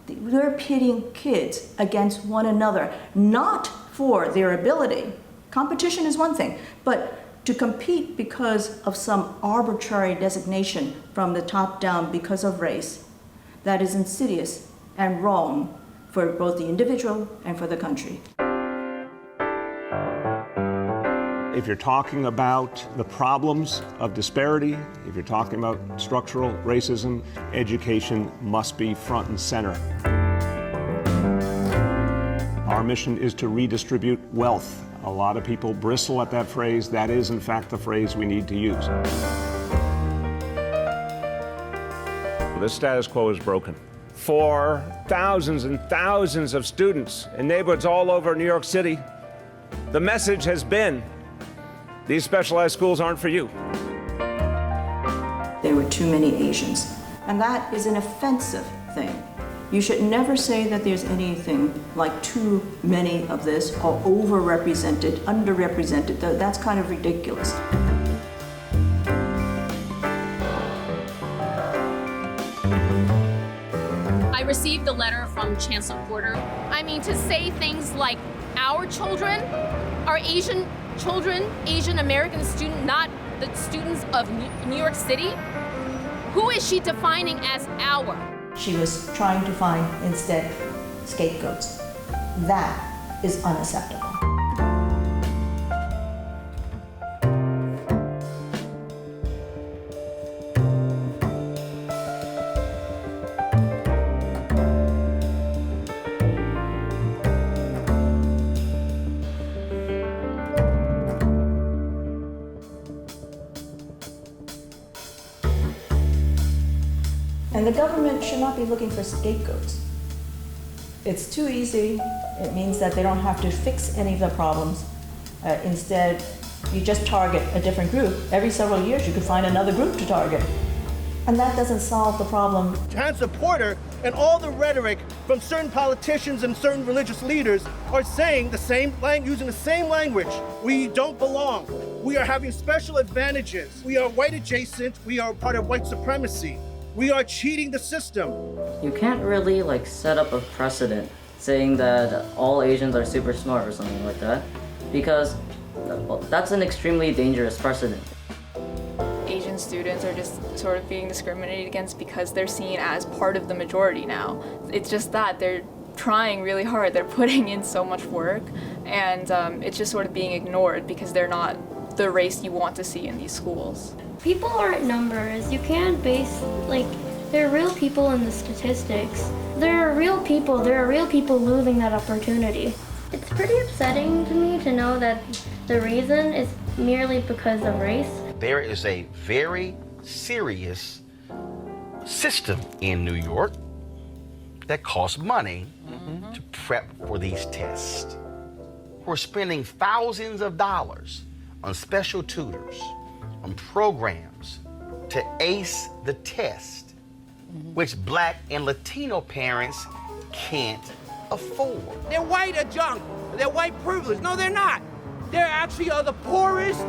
We're pitting kids against one another, not for their ability. Competition is one thing, but to compete because of some arbitrary designation from the top down because of race, that is insidious and wrong for both the individual and for the country. If you're talking about the problems of disparity, if you're talking about structural racism, education must be front and center. Our mission is to redistribute wealth. A lot of people bristle at that phrase. That is, in fact, the phrase we need to use. The status quo is broken. For thousands and thousands of students in neighborhoods all over New York City, the message has been, these specialized schools aren't for you. There were too many Asians, and that is an offensive thing. You should never say that there's anything like too many of this or overrepresented, underrepresented. That's kind of ridiculous. I received a letter from Chancellor Porter. I mean, to say things like our children, our Asian children, Asian American student, not the students of New York City? Who is she defining as our? She was trying to find instead scapegoats. That is unacceptable. And the government should not be looking for scapegoats. It's too easy. It means that they don't have to fix any of the problems. Instead, you just target a different group. Every several years, you could find another group to target. And that doesn't solve the problem. Chancellor Porter and all the rhetoric from certain politicians and certain religious leaders are saying the same using the same language. We don't belong. We are having special advantages. We are white adjacent. We are part of white supremacy. We are cheating the system. You can't really set up a precedent saying that all Asians are super smart or something like that, because that's an extremely dangerous precedent. Asian students are just sort of being discriminated against because they're seen as part of the majority now. It's just that they're trying really hard, they're putting in so much work, and it's just sort of being ignored because they're not the race you want to see in these schools. People aren't numbers. You can't base, there are real people in the statistics. There are real people losing that opportunity. It's pretty upsetting to me to know that the reason is merely because of race. There is a very serious system in New York that costs money to prep for these tests. We're spending thousands of dollars on special tutors, on programs to ace the test, which Black and Latino parents can't afford. They're white adjunct. They're white privilege. No, they're not. They're actually the poorest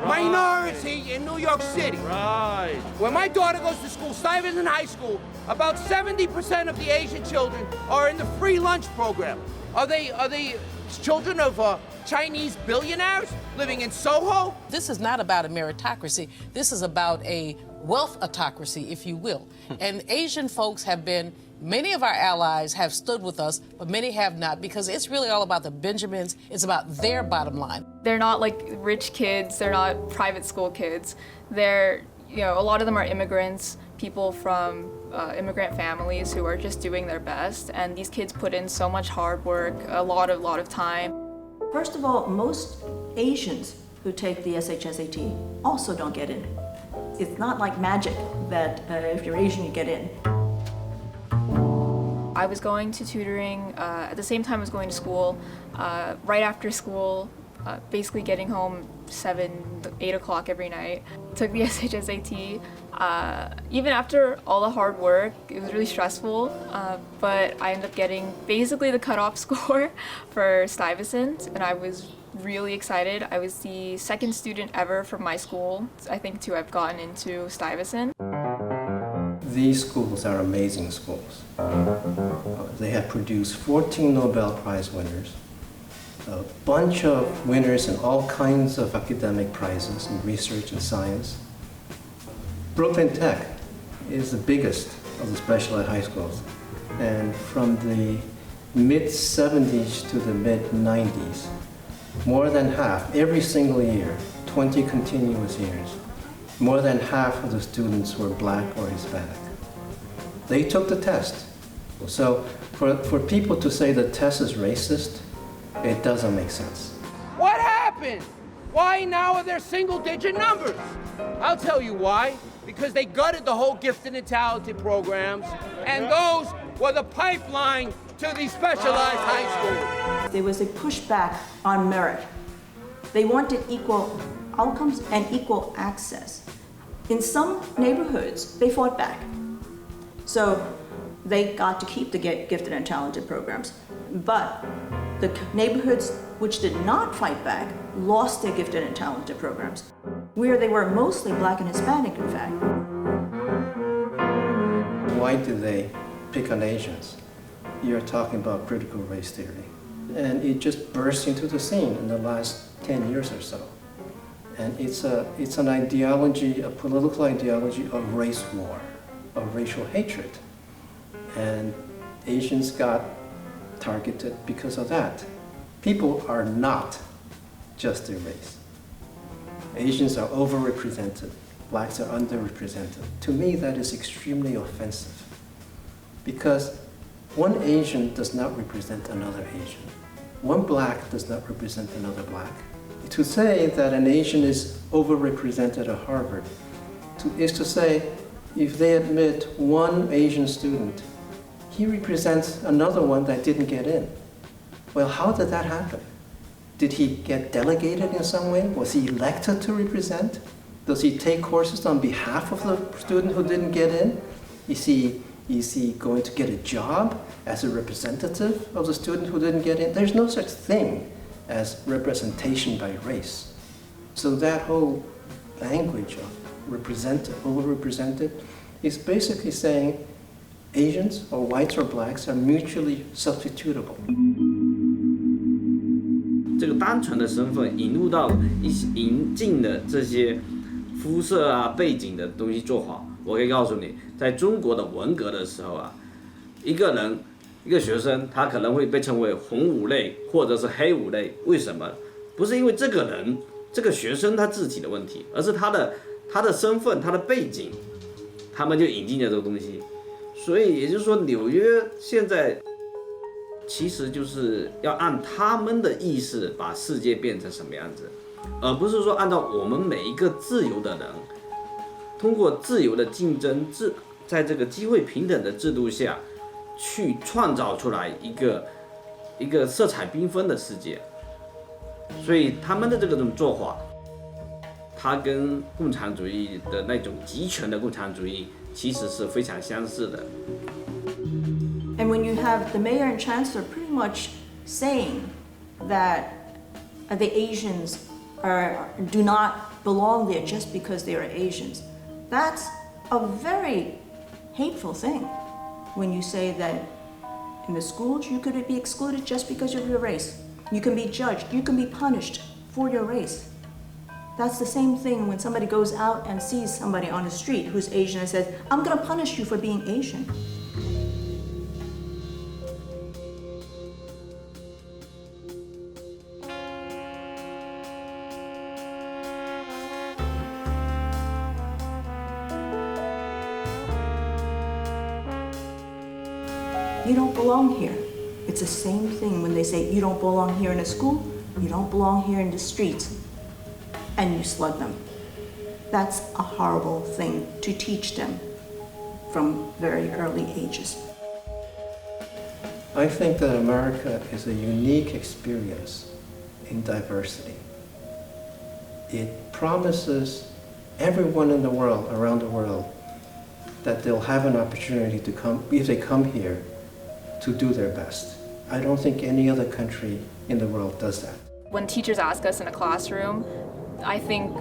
minority in New York City. Right. When my daughter goes to school, Stuyvesant High School, about 70% of the Asian children are in the free lunch program. Are they children of Chinese billionaires living in Soho? This is not about a meritocracy. This is about a wealth autocracy, if you will. And Asian folks have been, many of our allies have stood with us, but many have not, because it's really all about the Benjamins. It's about their bottom line. They're not rich kids, they're not private school kids. They're, a lot of them are immigrants, people from immigrant families who are just doing their best, and these kids put in so much hard work, a lot of time. First of all, most Asians who take the SHSAT also don't get in. It's not like magic that if you're Asian, you get in. I was going to tutoring at the same time I was going to school. Right after school, basically getting home 8 o'clock every night. Took the SHSAT. Even after all the hard work, it was really stressful, but I ended up getting basically the cutoff score for Stuyvesant, and I was really excited. I was the second student ever from my school, I think, to have gotten into Stuyvesant. these schools are amazing schools. They have produced 14 Nobel Prize winners, a bunch of winners in all kinds of academic prizes in research and science. Brooklyn Tech is the biggest of the special ed high schools. And from the mid-70s to the mid-90s, more than half, every single year, 20 continuous years, more than half of the students were black or Hispanic. They took the test. So for people to say the test is racist, it doesn't make sense. What happened? Why now are there single-digit numbers? I'll tell you why. Because they gutted the whole gifted and talented programs, and those were the pipeline to these specialized high schools. There was a pushback on merit. They wanted equal outcomes and equal access. In some neighborhoods, they fought back. So they got to keep the gifted and talented programs. But the neighborhoods which did not fight back lost their gifted and talented programs, where they were mostly black and Hispanic, in fact. Why do they pick on Asians? You're talking about critical race theory. And it just burst into the scene in the last 10 years or so. And it's an ideology, a political ideology of race war, of racial hatred. And Asians got targeted because of that. People are not just a race. Asians are overrepresented, blacks are underrepresented. To me, that is extremely offensive because one Asian does not represent another Asian. One black does not represent another black. To say that an Asian is overrepresented at Harvard is to say if they admit one Asian student, he represents another one that didn't get in. Well, how did that happen? Did he get delegated in some way? Was he elected to represent? Does he take courses on behalf of the student who didn't get in? Is he going to get a job as a representative of the student who didn't get in? There's no such thing as representation by race. So that whole language of represented, overrepresented, is basically saying Asians or whites or blacks are mutually substitutable. 这个单纯的身份引入到引进的这些肤色啊、背景的东西做法，我可以告诉你，在中国的文革的时候啊，一个学生他可能会被称为红五类或者是黑五类，为什么？不是因为这个人这个学生他自己的问题，而是他的身份、他的背景，他们就引进了这个东西。所以也就是说，纽约现在其实就是要按他们的意识把世界变成什么样子，而不是说按照我们每一个自由的人，通过自由的竞争在这个机会平等的制度下，去创造出来一个色彩缤纷的世界。所以他们的这种做法，它跟共产主义的那种集权的共产主义其实是非常相似的。And when you have the mayor and chancellor pretty much saying that the Asians do not belong there just because they are Asians, that's a very hateful thing. When you say that in the schools you could be excluded just because of your race. You can be judged, you can be punished for your race. That's the same thing when somebody goes out and sees somebody on the street who's Asian and says, I'm going to punish you for being Asian. You don't belong here. It's the same thing when they say you don't belong here in a school, you don't belong here in the streets, and you slug them. That's a horrible thing to teach them from very early ages. I think that America is a unique experience in diversity. It promises everyone in the world, around the world, that they'll have an opportunity to come, if they come here, to do their best. I don't think any other country in the world does that. When teachers ask us in a classroom, I think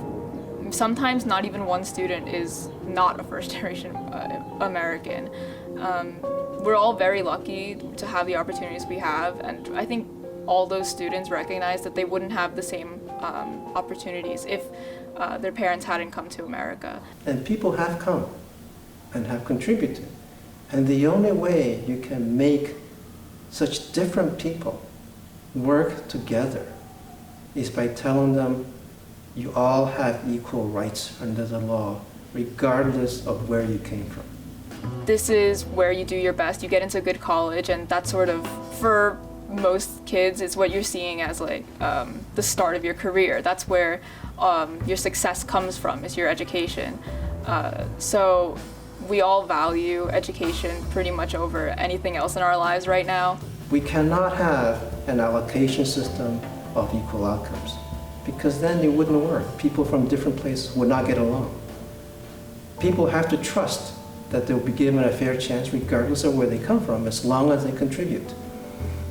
Sometimes not even one student is not a first-generation American. We're all very lucky to have the opportunities we have, and I think all those students recognize that they wouldn't have the same opportunities if their parents hadn't come to America. And people have come and have contributed. And the only way you can make such different people work together is by telling them you all have equal rights under the law, regardless of where you came from. This is where you do your best, you get into a good college, and that's sort of, for most kids, it's what you're seeing as like the start of your career. That's where your success comes from, is your education. So we all value education pretty much over anything else in our lives right now. We cannot have an allocation system of equal outcomes, because then it wouldn't work. People from different places would not get along. People have to trust that they'll be given a fair chance regardless of where they come from, as long as they contribute.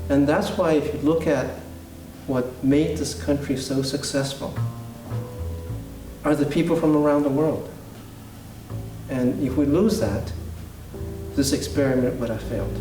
And that's why if you look at what made this country so successful, are the people from around the world. And if we lose that, this experiment would have failed.